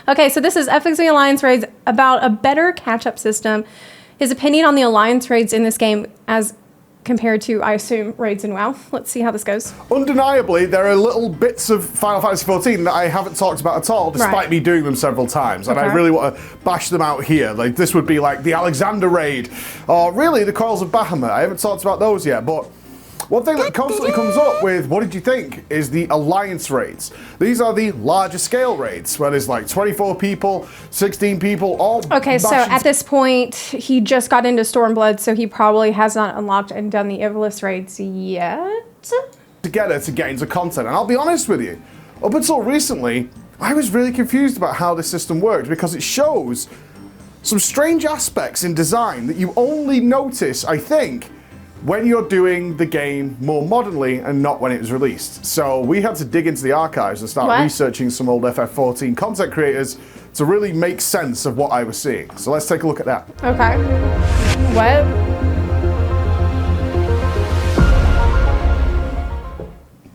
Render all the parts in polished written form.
Okay, so this is FFXIV Alliance raids about a better catch-up system. His opinion on the Alliance raids in this game as compared to, I assume, raids in WoW. Let's see how this goes. Undeniably, there are little bits of Final Fantasy XIV that I haven't talked about at all, despite me doing them several times. And I really want to bash them out here. Like, this would be like the Alexander raid, or really the Coils of Bahamut. I haven't talked about those yet, but one thing that constantly comes up with what did you think is the Alliance raids. These are the larger scale raids where there's like 24 people, 16 people, all. Okay, so at this point, he just got into Stormblood, so he probably has not unlocked and done the Ivalice raids yet. Together to get into content, and I'll be honest with you, up until recently, I was really confused about how this system worked because it shows some strange aspects in design that you only notice, I think, when you're doing the game more modernly and not when it was released. So we had to dig into the archives and start researching some old FF14 content creators to really make sense of what I was seeing. So let's take a look at that. Okay. What?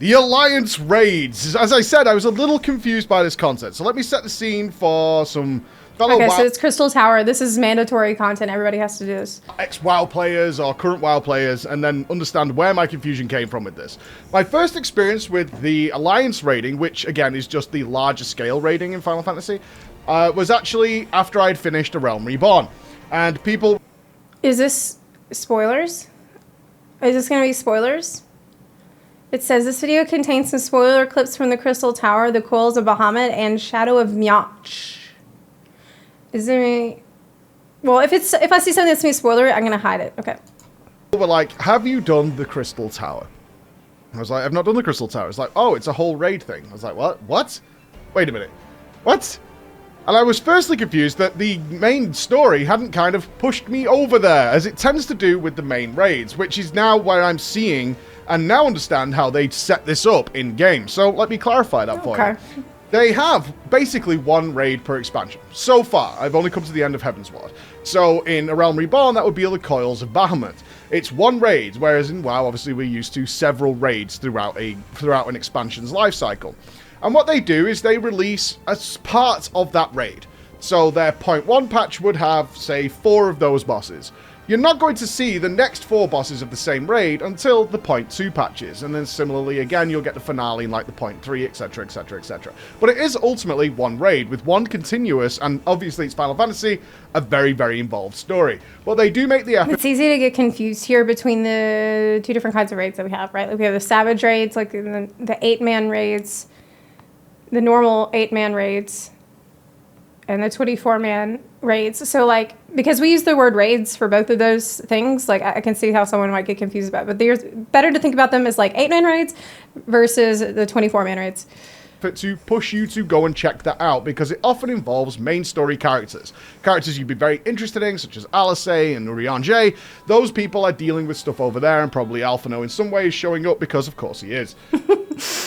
The Alliance raids. As I said, I was a little confused by this content. So let me set the scene for some fellow WoW. So it's Crystal Tower. This is mandatory content. Everybody has to do this. Ex-WoW players or current WoW players, and then understand where my confusion came from with this. My first experience with the Alliance raiding, which again is just the larger scale raiding in Final Fantasy, was actually after I'd finished A Realm Reborn. And people... Is this spoilers? Is this going to be spoilers? It says this video contains some spoiler clips from the Crystal Tower, the Coils of Bahamut, and Shadow of Mioch. Is there any... Well, if I see something that's me spoiler, I'm gonna hide it. Okay. People were like, "Have you done the Crystal Tower?" I was like, "I've not done the Crystal Tower." It's like, "Oh, it's a whole raid thing." I was like, "What? What? Wait a minute. What?" And I was firstly confused that the main story hadn't kind of pushed me over there, as it tends to do with the main raids, which is now where I'm seeing and now understand how they set this up in game. So let me clarify that for you. They have basically one raid per expansion. So far, I've only come to the end of Heavensward. So in A Realm Reborn, that would be the Coils of Bahamut. It's one raid, whereas in WoW, obviously, we're used to several raids throughout an expansion's life cycle. And what they do is they release as part of that raid. So their 0.1 patch would have, say, 4 of those bosses. You're not going to see the next 4 bosses of the same raid until the 0.2 patches, and then similarly again you'll get the finale in like the 0.3, etc, etc, etc. But it is ultimately one raid with one continuous, and obviously it's Final Fantasy, a very, very involved story. But they do make the effort. It's easy to get confused here between the 2 different kinds of raids that we have, right? Like we have the Savage raids, like the 8-man raids, the normal 8-man raids, and the 24-man raids. So like, because we use the word raids for both of those things, like I can see how someone might get confused about it, but there's better to think about them as like 8-man raids versus the 24-man raids. To push you to go and check that out, because it often involves main story characters you'd be very interested in, such as Alice and Urianger. Those people are dealing with stuff over there, and probably Alphino in some ways showing up, because of course he is.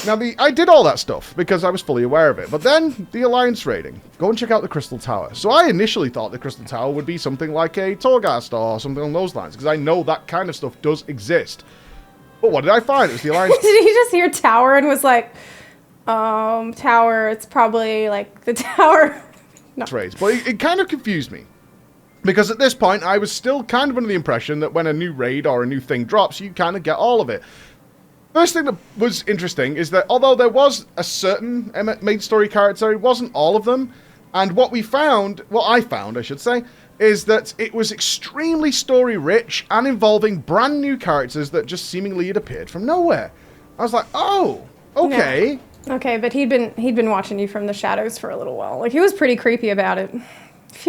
Now, I did all that stuff because I was fully aware of it, but then the Alliance raiding. Go and check out the Crystal Tower. So I initially thought the Crystal Tower would be something like a Torghast or something along those lines, because I know that kind of stuff does exist. But what did I find? It was the Alliance... Did he just hear tower and was like, tower, it's probably like the tower. No. Raids. But it kind of confused me. Because at this point, I was still kind of under the impression that when a new raid or a new thing drops, you kind of get all of it. First thing that was interesting is that although there was a certain main story character, it wasn't all of them. And what I found, I should say, is that it was extremely story-rich and involving brand new characters that just seemingly had appeared from nowhere. I was like, oh, okay. Yeah. Okay, but he'd been watching you from the shadows for a little while. Like, he was pretty creepy about it. If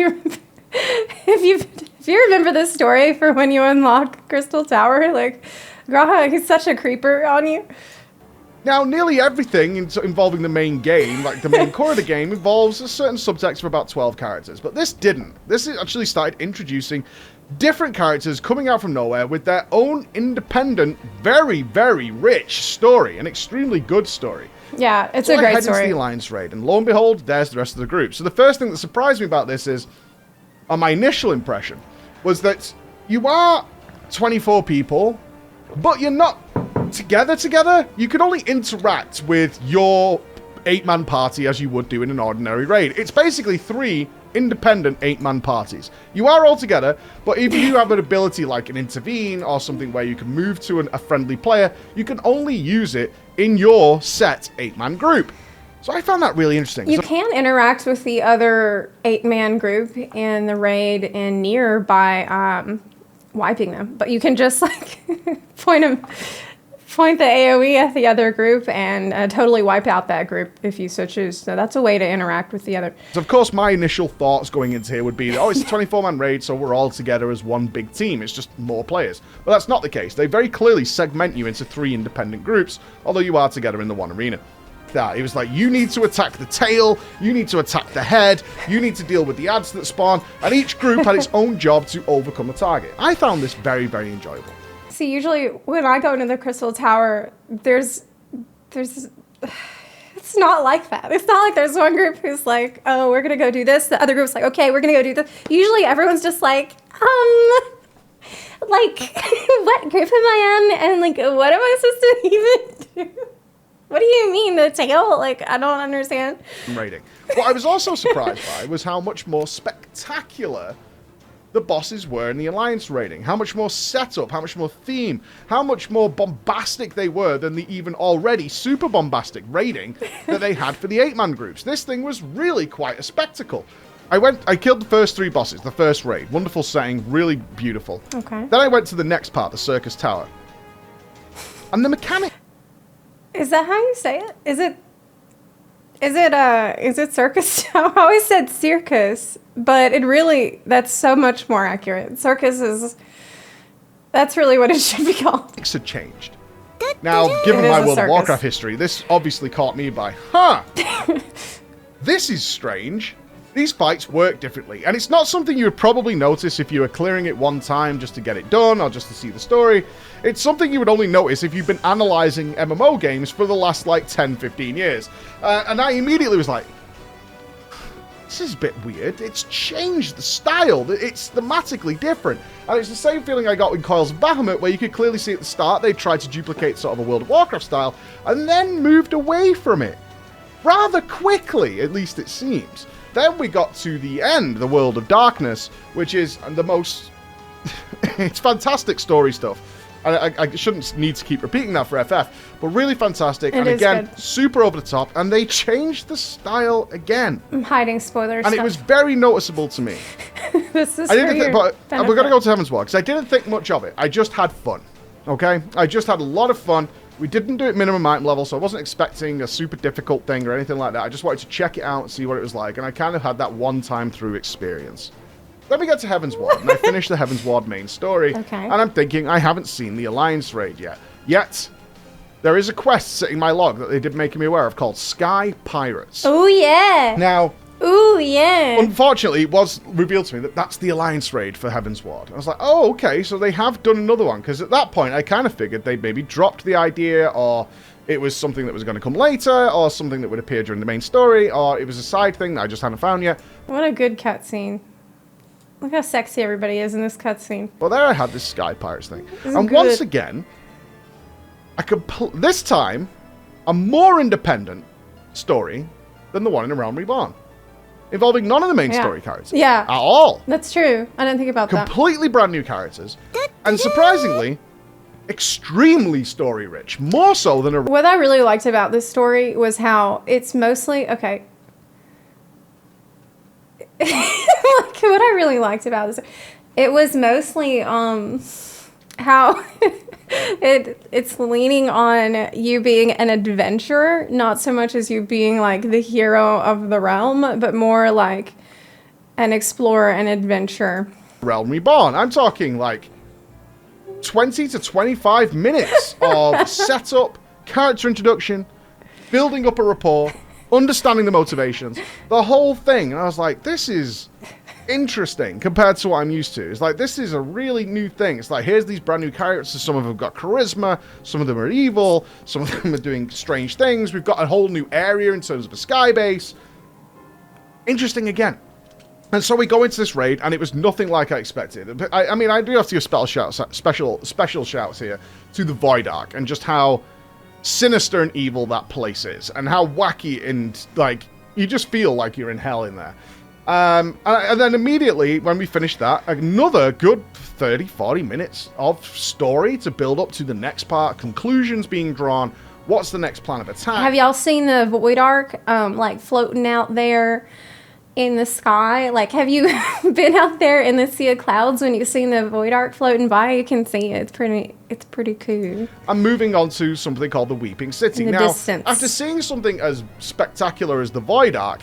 you remember this story for when you unlock Crystal Tower, like, Graha, he's such a creeper on you. Now, nearly everything involving the main game, like the main core of the game, involves a certain subtext of about 12 characters. But this didn't. This actually started introducing different characters coming out from nowhere with their own independent, very, very rich story. An extremely good story. Yeah, it's a great story. I head into the Alliance raid, and lo and behold, there's the rest of the group. So the first thing that surprised me about this is, on my initial impression, was that you are 24 people, but you're not together. You can only interact with your 8-man party as you would do in an ordinary raid. It's basically 3 independent 8-man parties. You are all together, but if you have an ability like an intervene or something where you can move to a friendly player, you can only use it in your set 8-man group. So I found that really interesting. You can interact with the other 8-man group in the raid in Nier by wiping them, but you can just like point the AoE at the other group and totally wipe out that group if you so choose. So that's a way to interact with the other. So of course, my initial thoughts going into here would be, oh, it's a 24-man raid, so we're all together as one big team. It's just more players. But that's not the case. They very clearly segment you into 3 independent groups, although you are together in the one arena. That it was like, you need to attack the tail, you need to attack the head, you need to deal with the ads that spawn, and each group had its own job to overcome a target. I found this very, very enjoyable. See, usually when I go into the Crystal Tower, there's it's not like that. It's not like there's one group who's like, oh, we're gonna go do this. The other group's like, okay, we're gonna go do this. Usually everyone's just like, like, what group am I on? And like, what am I supposed to even do? What do you mean, the tail? Like, I don't understand. Rating. What I was also surprised by was how much more spectacular the bosses were in the Alliance raiding. How much more setup, how much more theme, how much more bombastic they were than the even already super bombastic raiding that they had for the 8-man groups. This thing was really quite a spectacle. I killed the first 3 bosses, the first raid. Wonderful setting, really beautiful. Okay. Then I went to the next part, the Circus Tower. And the mechanic... Is that how you say it? Is it circus? I always said circus, but that's so much more accurate. Circus that's really what it should be called. Things had changed. Now, given my World of Warcraft history, this obviously caught me by, this is strange. These fights work differently, and it's not something you would probably notice if you were clearing it one time just to get it done or just to see the story. It's something you would only notice if you've been analyzing MMO games for the last, 10, 15 years. And I immediately was like, this is a bit weird. It's changed the style. It's thematically different. And it's the same feeling I got with Coils of Bahamut, where you could clearly see at the start they tried to duplicate sort of a World of Warcraft style, and then moved away from it. Rather quickly, at least it seems. Then we got to the end, the World of Darkness, which is the most... it's fantastic story stuff. I shouldn't need to keep repeating that for FF, but really fantastic. And again, super over the top. And they changed the style again. I'm hiding spoilers. And it was very noticeable to me. This is but we're going to go to Heavensward, because I didn't think much of it. I just had fun. Okay? I just had a lot of fun. We didn't do it minimum item level, so I wasn't expecting a super difficult thing or anything like that. I just wanted to check it out and see what it was like, and I kind of had that one-time through experience. Then we get to Heavensward, and I finished the Heavensward main story, and I'm thinking, I haven't seen the Alliance raid yet. Yet, there is a quest sitting in my log that they did make me aware of called Sky Pirates. Oh, yeah! Now... Ooh, yeah. Unfortunately, it was revealed to me that that's the Alliance raid for Heavensward. I was like, oh, okay, so they have done another one, because at that point, I kind of figured they'd maybe dropped the idea, or it was something that was going to come later, or something that would appear during the main story, or it was a side thing that I just hadn't found yet. What a good cutscene. Look how sexy everybody is in this cutscene. Well, there I had this Sky Pirates thing. And once again, this time, a more independent story than the one in A Realm Reborn. Involving none of the main story characters. Yeah. At all. That's true. I didn't think about that. Completely brand new characters. And surprisingly, extremely story rich. More so than a... What I really liked about this story was how it's mostly... Okay. Like, what I really liked about this... It was mostly how... It's leaning on you being an adventurer, not so much as you being like the hero of the realm, but more like an explorer and adventurer. Realm Reborn. I'm talking like 20 to 25 minutes of setup, character introduction, building up a rapport, understanding the motivations, the whole thing. And I was like, this is interesting compared to what I'm used to. It's like, this is a really new thing. It's like, here's these brand new characters. Some of them have got charisma, some of them are evil, some of them are doing strange things. We've got a whole new area in terms of a sky base. Interesting again. And so we go into this raid, and it was nothing like I expected. I mean, I do have to give special shouts here to the Void Ark, and just how sinister and evil that place is, and how wacky and, like, you just feel like you're in hell in there. And then immediately, when we finished that, another good 30, 40 minutes of story to build up to the next part, conclusions being drawn, what's the next plan of attack. Have y'all seen the Void Ark, like, floating out there in the sky? Like, have you been out there in the sea of clouds when you've seen the Void Ark floating by? You can see it. It's pretty cool. I'm moving on to something called the Weeping City. In the now, distance. after seeing something as spectacular as the Void Ark,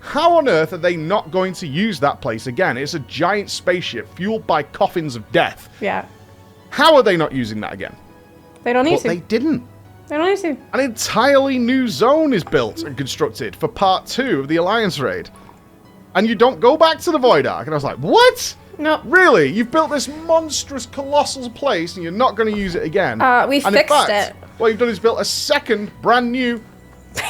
how on earth are they not going to use that place again? It's a giant spaceship fueled by coffins of death. Yeah. How are they not using that again? They don't need But to. they didn't. They don't need to. An entirely new zone is built and constructed for part 2 of the Alliance Raid. And you don't go back to the Void Ark. And I was like, what? No. Really? You've built this monstrous, colossal place and you're not going to use it again? We And in fixed fact, it. what you've done is built a second, brand new,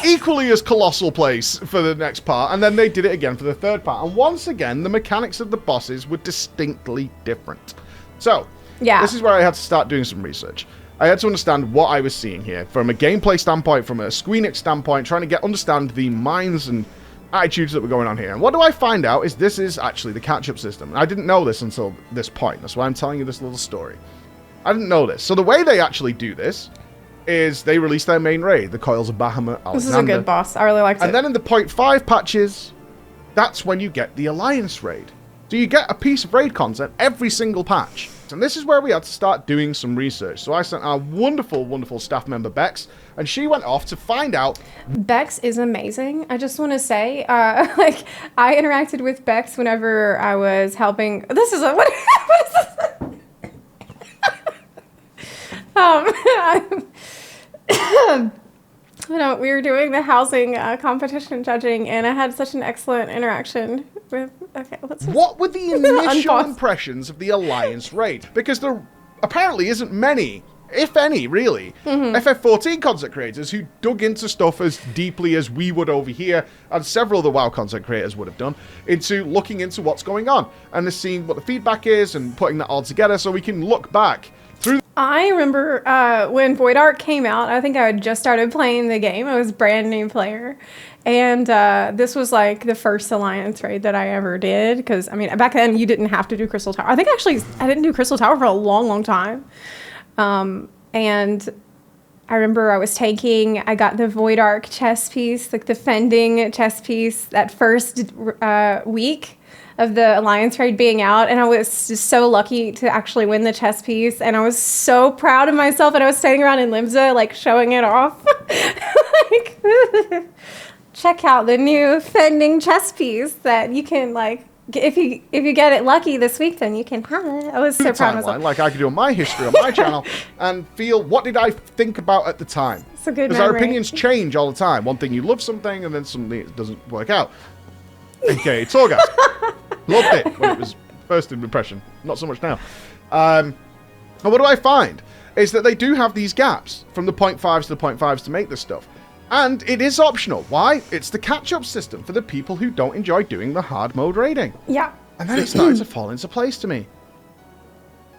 equally as colossal place for the next part. And then they did it again for the third part. And once again, the mechanics of the bosses were distinctly different. So, Yeah. this is where I had to start doing some research. I had to understand what I was seeing here from a gameplay standpoint, from a Square Enix standpoint, trying to understand the minds and attitudes that were going on here. And what do I find out is this is actually the catch-up system. I didn't know this until this point. That's why I'm telling you this little story. I didn't know this. So the way they actually do this is they release their main raid, the Coils of Bahamut, Alexander. This is a good boss. I really liked it. And then in the 0.5 patches, that's when you get the Alliance raid. So you get a piece of raid content every single patch. And this is where we had to start doing some research. So I sent our wonderful, wonderful staff member, Bex, and she went off to find out. Bex is amazing. I just want to say, like, I interacted with Bex whenever I was helping. This is a what is this? You know, we were doing the housing competition judging, and I had such an excellent interaction with. Okay, let's. What were the initial Unpause. impressions of the Alliance raid? Because there apparently isn't many, if any, really, FF14 content creators who dug into stuff as deeply as we would over here, and several of the WoW content creators would have done, into looking into what's going on, and seeing what the feedback is, and putting that all together so we can look back through. I remember when Void Ark came out, I think I had just started playing the game. I was a brand new player. And this was like the first Alliance raid that I ever did. Because, I mean, back then you didn't have to do Crystal Tower. I think actually I didn't do Crystal Tower for a long, long time. And I remember I was tanking. I got the Void Ark chess piece, like the Fending chess piece, that first week of the Alliance raid being out, and I was just so lucky to actually win the chess piece, and I was so proud of myself, and I was standing around in Limsa, like, showing it off. Like, check out the new Fending chess piece that you can, like, if you get it lucky this week, then you can have it. I was so proud of myself. Like I could do on my history on my channel and feel what did I think about at the time. It's a good Because our memory. opinions change all the time. One thing you love something and then something doesn't work out. Okay, Torgas. Loved it when it was first impression. Not so much now. And what do I find? Is that they do have these gaps from the 0.5s to the 0.5s to make this stuff. And it is optional. Why? It's the catch-up system for the people who don't enjoy doing the hard mode raiding. Yeah. And then it started to fall into place to me.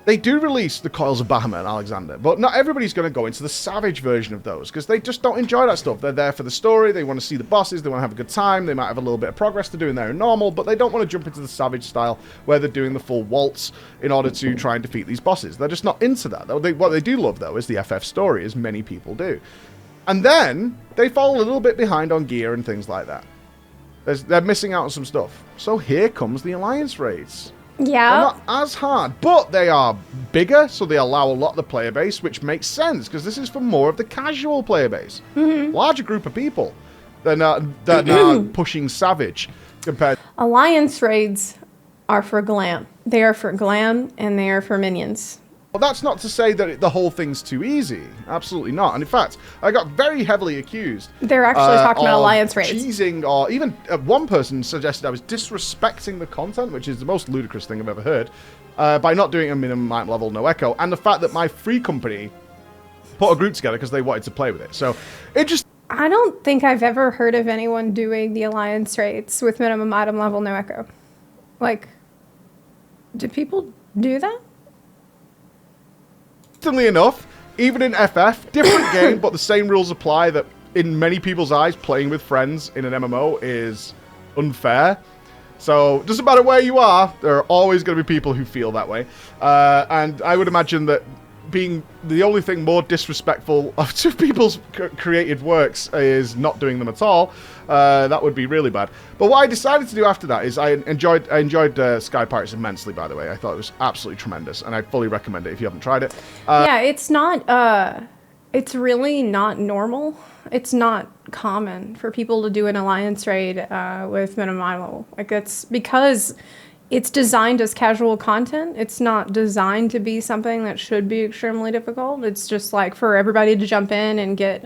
They do release the Coils of Bahamut and Alexander, but not everybody's going to go into the Savage version of those, because they just don't enjoy that stuff. They're there for the story, they want to see the bosses, they want to have a good time, they might have a little bit of progress to do in their normal, but they don't want to jump into the Savage style, where they're doing the full waltz in order to try and defeat these bosses. They're just not into that. What they do love, though, is the FF story, as many people do. And then, they fall a little bit behind on gear and things like that. They're missing out on some stuff. So here comes the Alliance raids. Yeah. They're not as hard, but they are bigger, so they allow a lot of the player base, which makes sense, because this is for more of the casual player base. Larger group of people. They're not pushing Savage compared. Alliance raids are for glam. They are for glam, and they are for minions. Well, that's not to say that the whole thing's too easy. Absolutely not. And in fact, I got very heavily accused. They're actually talking about of Alliance raids. Cheesing, or even one person suggested I was disrespecting the content, which is the most ludicrous thing I've ever heard, by not doing a minimum item level no echo, and the fact that my free company put a group together because they wanted to play with it. So it just. I don't think I've ever heard of anyone doing the Alliance raids with minimum item level no echo. Like, do people do that? Interestingly enough, even in FF, different game, but the same rules apply that in many people's eyes, playing with friends in an MMO is unfair. So, doesn't matter where you are, there are always going to be people who feel that way. And I would imagine that being the only thing more disrespectful to people's created works is not doing them at all. That would be really bad. But what I decided to do after that is I enjoyed Sky Pirates immensely, by the way. I thought it was absolutely tremendous, and I fully recommend it if you haven't tried it. Yeah, it's not, it's really not normal. It's not common for people to do an alliance raid with minimum level. Like, it's because it's designed as casual content. It's not designed to be something that should be extremely difficult. It's just like for everybody to jump in and get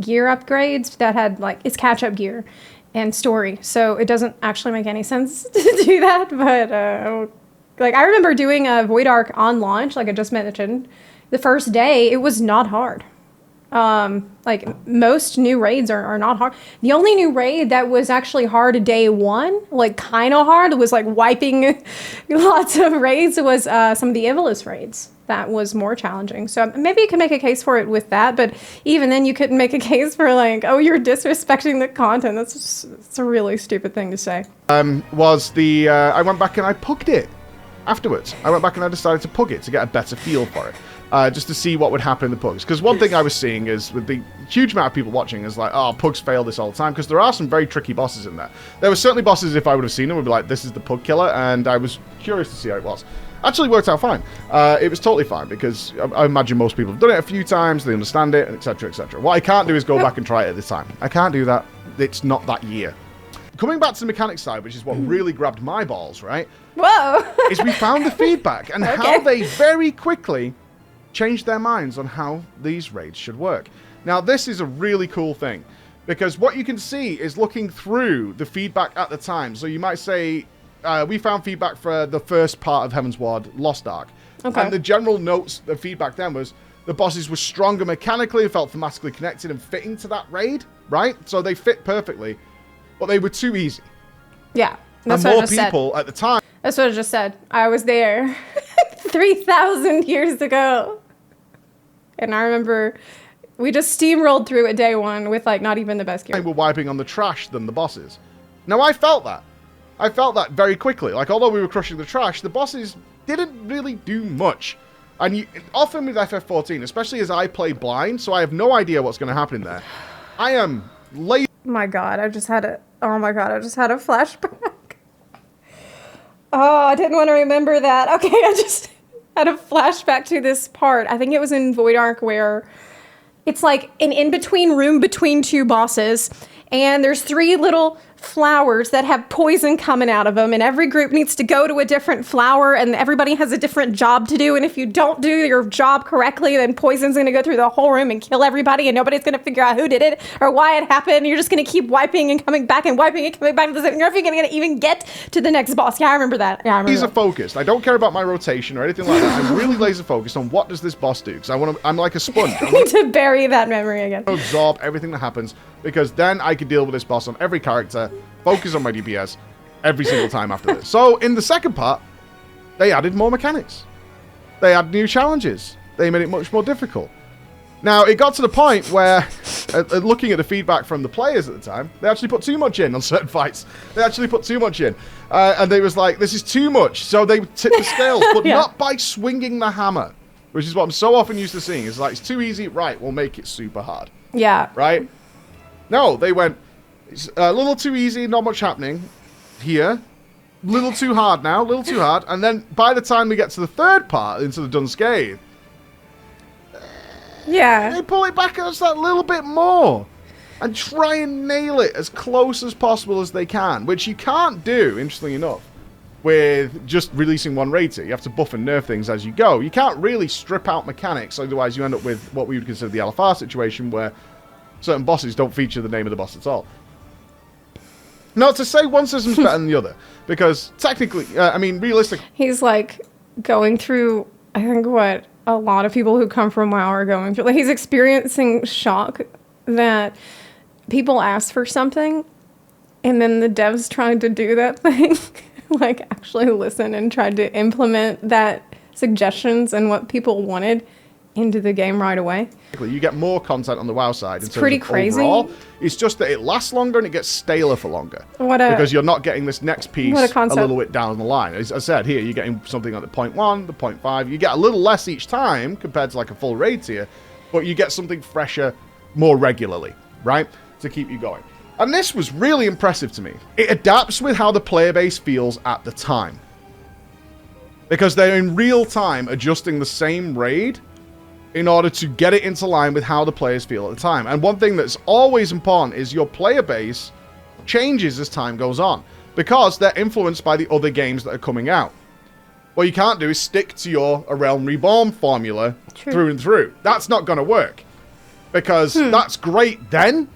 gear upgrades that had like, it's catch-up gear and story. So it doesn't actually make any sense to do that. But like, I remember doing a Void Ark on launch, like I just mentioned. The first day, it was not hard. Like most new raids are not hard. The only new raid that was actually hard day one, like kind of hard, was like wiping lots of raids, was some of the Evilus raids. That was more challenging. So maybe you could make a case for it with that, but even then you couldn't make a case for like, oh, you're disrespecting the content. It's a really stupid thing to say. I went back and I pugged it afterwards. I went back and I decided to pug it to get a better feel for it. Just to see what would happen in the pugs. Because one thing I was seeing is, with the huge amount of people watching, is like, oh, pugs fail this all the time. Because there are some very tricky bosses in there. There were certainly bosses, if I would have seen them, would be like, this is the pug killer. And I was curious to see how it was. Actually worked out fine. It was totally fine, because I imagine most people have done it a few times, they understand it, etc., etc. What I can't do is go back and try it at this time. I can't do that. It's not that year. Coming back to the mechanics side, which is what really grabbed my balls, right? Whoa! is we found the feedback and how they very quickly changed their minds on how these raids should work. Now, this is a really cool thing, because what you can see is looking through the feedback at the time. So you might say, we found feedback for the first part of Heavensward, Lost Ark. Okay. And the general notes, the feedback then was, the bosses were stronger mechanically and felt thematically connected and fit into that raid, right? So they fit perfectly, but they were too easy. Yeah, that's and what more I just people said. At the time. That's what I just said. I was there 3,000 years ago. And I remember we just steamrolled through it day one with like not even the best gear. They were wiping on the trash than the bosses. Now, I felt that. I felt that very quickly. Like, although we were crushing the trash, the bosses didn't really do much. And often with FF14, especially as I play blind, so I have no idea what's going to happen in there, I am lazy. Oh my god, I just had a flashback. Oh, I didn't want to remember that. Okay, I just had a flashback to this part. I think it was in Void Ark where it's like an in-between room between two bosses, and there's 3 little flowers that have poison coming out of them, and every group needs to go to a different flower, and everybody has a different job to do, and if you don't do your job correctly, then poison's going to go through the whole room and kill everybody, and nobody's going to figure out who did it or why it happened. You're just going to keep wiping and coming back and wiping and coming back to the same. You're never going to even get to the next boss. Yeah, I remember that. Yeah, I remember laser focused. I don't care about my rotation or anything like that. I'm really laser focused on what does this boss do, because I'm like a sponge. I need to bury that memory again. Absorb everything that happens, because then I could deal with this boss on every character, focus on my DPS every single time after this. So in the second part, they added more mechanics. They added new challenges. They made it much more difficult. Now, it got to the point where, looking at the feedback from the players at the time, they actually put too much in on certain fights. They actually put too much in. And they was like, this is too much. So they tipped the scales, but not by swinging the hammer, which is what I'm so often used to seeing. It's like, it's too easy. Right, we'll make it super hard. Yeah. Right? No, they went, it's a little too easy, not much happening here. Little too hard now, little too hard. And then by the time we get to the third part, into the Dunscathe, yeah, they pull it back just that little bit more and try and nail it as close as possible as they can, which you can't do, interestingly enough, with just releasing one raid tier. You have to buff and nerf things as you go. You can't really strip out mechanics, otherwise you end up with what we would consider the LFR situation, where certain bosses don't feature the name of the boss at all. Not to say one system's better than the other, because technically, I mean, realistically... He's, like, going through, I think, what a lot of people who come from WoW are going through. Like, he's experiencing shock that people ask for something, and then the devs tried to do that thing, like, actually listen and tried to implement that suggestions and what people wanted, into the game right away. You get more content on the WoW side. It's pretty crazy. Overall. It's just that it lasts longer and it gets staler for longer. Because you're not getting this next piece a little bit down the line. As I said, here, you're getting something at the 0.1, the 0.5. You get a little less each time compared to like a full raid tier, but you get something fresher more regularly, right? To keep you going. And this was really impressive to me. It adapts with how the player base feels at the time. Because they're in real time adjusting the same raid in order to get it into line with how the players feel at the time. And one thing that's always important is your player base changes as time goes on, because they're influenced by the other games that are coming out. What you can't do is stick to your A Realm Reborn formula through and through. That's not going to work, because that's great then,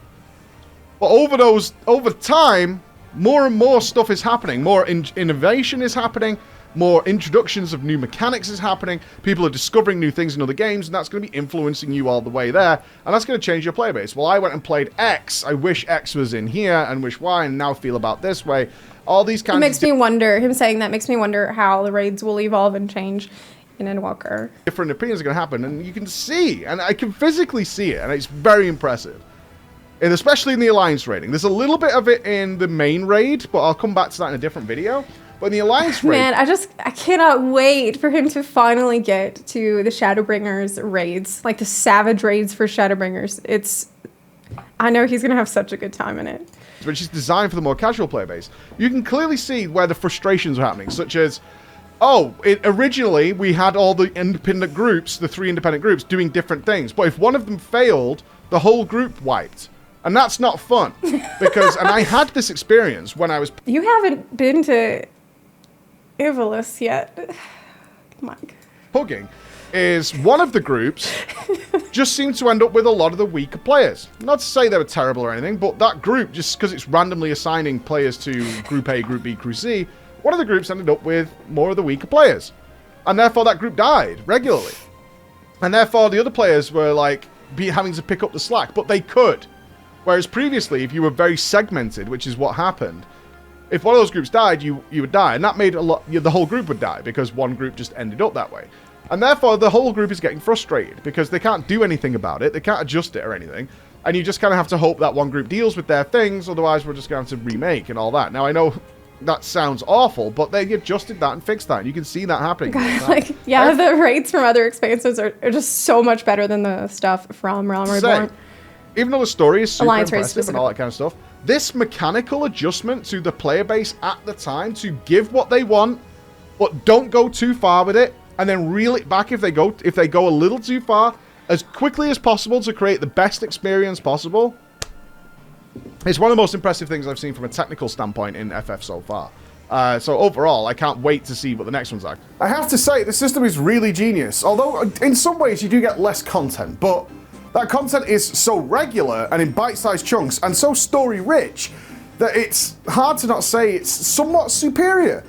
but over time, more and more stuff is happening. More innovation is happening. More introductions of new mechanics is happening. People are discovering new things in other games, and that's going to be influencing you all the way there. And that's going to change your player base. Well, I went and played X. I wish X was in here, and wish Y, and now feel about this way. All these kinds of... It makes me wonder, him saying that makes me wonder how the raids will evolve and change in Endwalker. Different opinions are going to happen, and you can see, and I can physically see it, and it's very impressive. And especially in the Alliance raiding. There's a little bit of it in the main raid, but I'll come back to that in a different video. But in the Alliance raid... Man, I cannot wait for him to finally get to the Shadowbringers raids. Like the Savage raids for Shadowbringers. I know he's going to have such a good time in it. Which is designed for the more casual player base. You can clearly see where the frustrations are happening, such as... originally we had all the independent groups, the 3 independent groups, doing different things. But if one of them failed, the whole group wiped. And that's not fun. Because, and I had this experience when I was... You haven't been to... Ivalis yet. Mike. Pugging is one of the groups just seemed to end up with a lot of the weaker players. Not to say they were terrible or anything, but that group, just because it's randomly assigning players to Group A, Group B, Group C, one of the groups ended up with more of the weaker players. And therefore that group died regularly. And therefore the other players were like having to pick up the slack, but they could. Whereas previously, if you were very segmented, which is what happened, if one of those groups died, you would die. And that made the whole group would die, because one group just ended up that way. And therefore, the whole group is getting frustrated, because they can't do anything about it. They can't adjust it or anything. And you just kind of have to hope that one group deals with their things, otherwise we're just going to have to remake and all that. Now, I know that sounds awful, but they adjusted that and fixed that. And you can see that happening. God, yeah, the rates from other expansions are just so much better than the stuff from Realm Reborn. Even though the story is super Alliance impressive and all that kind of stuff, this mechanical adjustment to the player base at the time to give what they want, but don't go too far with it, and then reel it back if they go a little too far, as quickly as possible to create the best experience possible. It's one of the most impressive things I've seen from a technical standpoint in FF so far. So overall, I can't wait to see what the next one's like. I have to say, the system is really genius. Although, in some ways, you do get less content, but that content is so regular and in bite-sized chunks and so story-rich that it's hard to not say it's somewhat superior.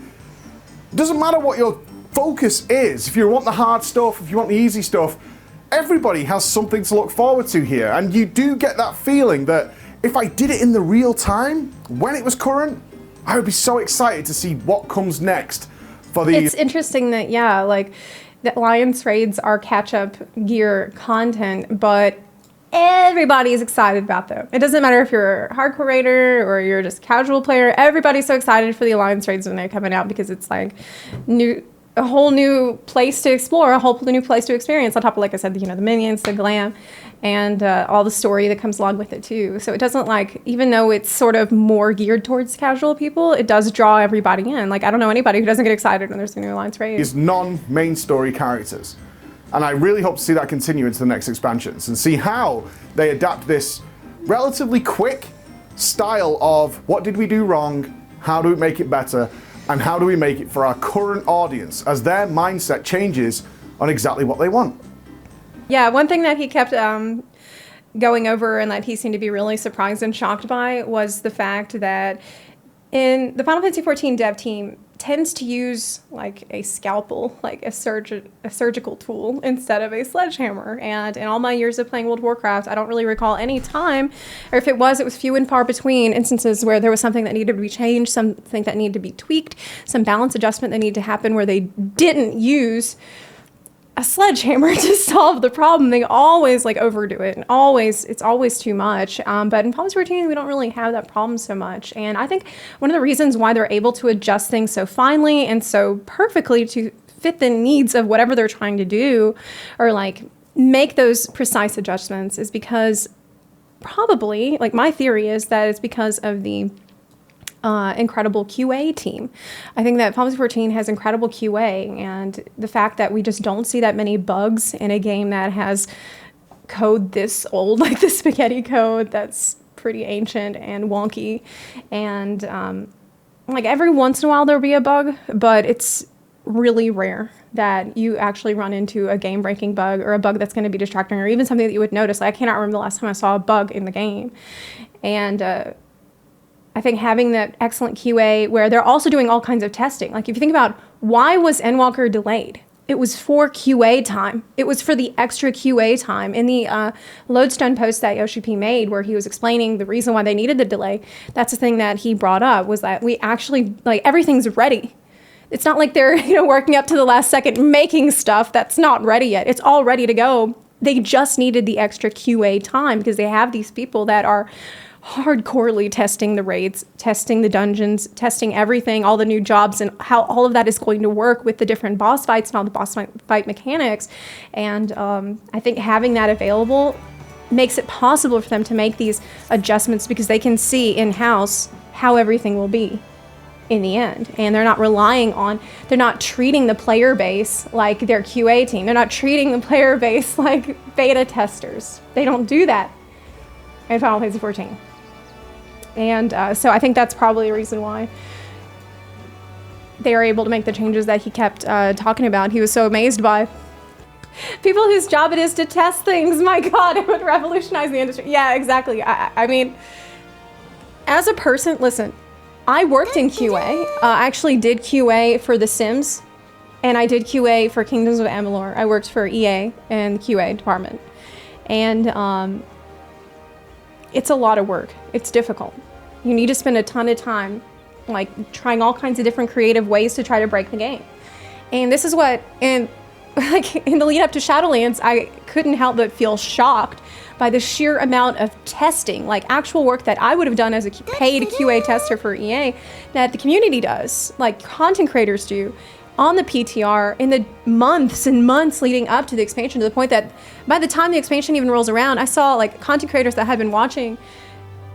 It doesn't matter what your focus is. If you want the hard stuff, if you want the easy stuff, everybody has something to look forward to here. And you do get that feeling that if I did it in the real time, when it was current, I would be so excited to see what comes next for the... It's interesting that, yeah, like... The Alliance raids are catch-up gear content, but everybody's excited about them. It doesn't matter if you're a hardcore raider or you're just a casual player. Everybody's so excited for the Alliance raids when they're coming out, because it's like a whole new place to explore, a whole new place to experience. On top of, like I said, the minions, the glam, and all the story that comes along with it too. So it doesn't, like, even though it's sort of more geared towards casual people, it does draw everybody in. Like, I don't know anybody who doesn't get excited when there's a new Alliance raid. Is non-main story characters. And I really hope to see that continue into the next expansions and see how they adapt this relatively quick style of what did we do wrong, how do we make it better, and how do we make it for our current audience as their mindset changes on exactly what they want. Yeah, one thing that he kept going over and that he seemed to be really surprised and shocked by was the fact that in the Final Fantasy XIV dev team tends to use like a scalpel, like a surgical tool instead of a sledgehammer. And in all my years of playing World of Warcraft, I don't really recall any time, or if it was few and far between instances where there was something that needed to be changed, something that needed to be tweaked, some balance adjustment that needed to happen where they didn't use a sledgehammer to solve the problem. They always like overdo it, and it's always too much. But in Palms 14, we don't really have that problem so much. And I think one of the reasons why they're able to adjust things so finely and so perfectly to fit the needs of whatever they're trying to do, or like make those precise adjustments, is because probably, like my theory is that it's because of the incredible QA team. I think that Palms 14 has incredible QA, and the fact that we just don't see that many bugs in a game that has code this old, like the spaghetti code that's pretty ancient and wonky, and like every once in a while there'll be a bug, but it's really rare that you actually run into a game-breaking bug or a bug that's going to be distracting, or even something that you would notice. Like, I cannot remember the last time I saw a bug in the game. And I think having that excellent QA where they're also doing all kinds of testing. Like if you think about why was Endwalker delayed? It was for QA time. It was for the extra QA time. In the Lodestone post that Yoshi P made where he was explaining the reason why they needed the delay, that's the thing that he brought up, was that we actually, like, everything's ready. It's not like they're, working up to the last second making stuff that's not ready yet. It's all ready to go. They just needed the extra QA time because they have these people that are hardcorely testing the raids, testing the dungeons, testing everything, all the new jobs, and how all of that is going to work with the different boss fights and all the boss fight mechanics. And I think having that available makes it possible for them to make these adjustments because they can see in-house how everything will be in the end. And they're not treating the player base like their QA team. They're not treating the player base like beta testers. They don't do that in Final Fantasy 14. And so I think that's probably a reason why they were able to make the changes that he kept talking about. He was so amazed by people whose job it is to test things. My God, it would revolutionize the industry. Yeah, exactly. I mean, as a person, listen, I worked in QA. I actually did QA for The Sims, and I did QA for Kingdoms of Amalur. I worked for EA in the QA department. And it's a lot of work. It's difficult. You need to spend a ton of time like trying all kinds of different creative ways to try to break the game. And this is what, in the lead up to Shadowlands, I couldn't help but feel shocked by the sheer amount of testing, like actual work that I would have done as a paid QA tester for EA, that the community does, like content creators do, on the PTR in the months and months leading up to the expansion, to the point that by the time the expansion even rolls around, I saw like content creators that had been watching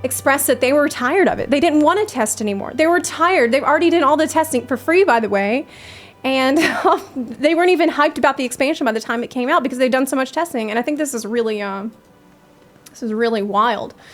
express that they were tired of it. They didn't want to test anymore. They were tired. They've already done all the testing for free, by the way. And they weren't even hyped about the expansion by the time it came out because they'd done so much testing. And I think this is really wild.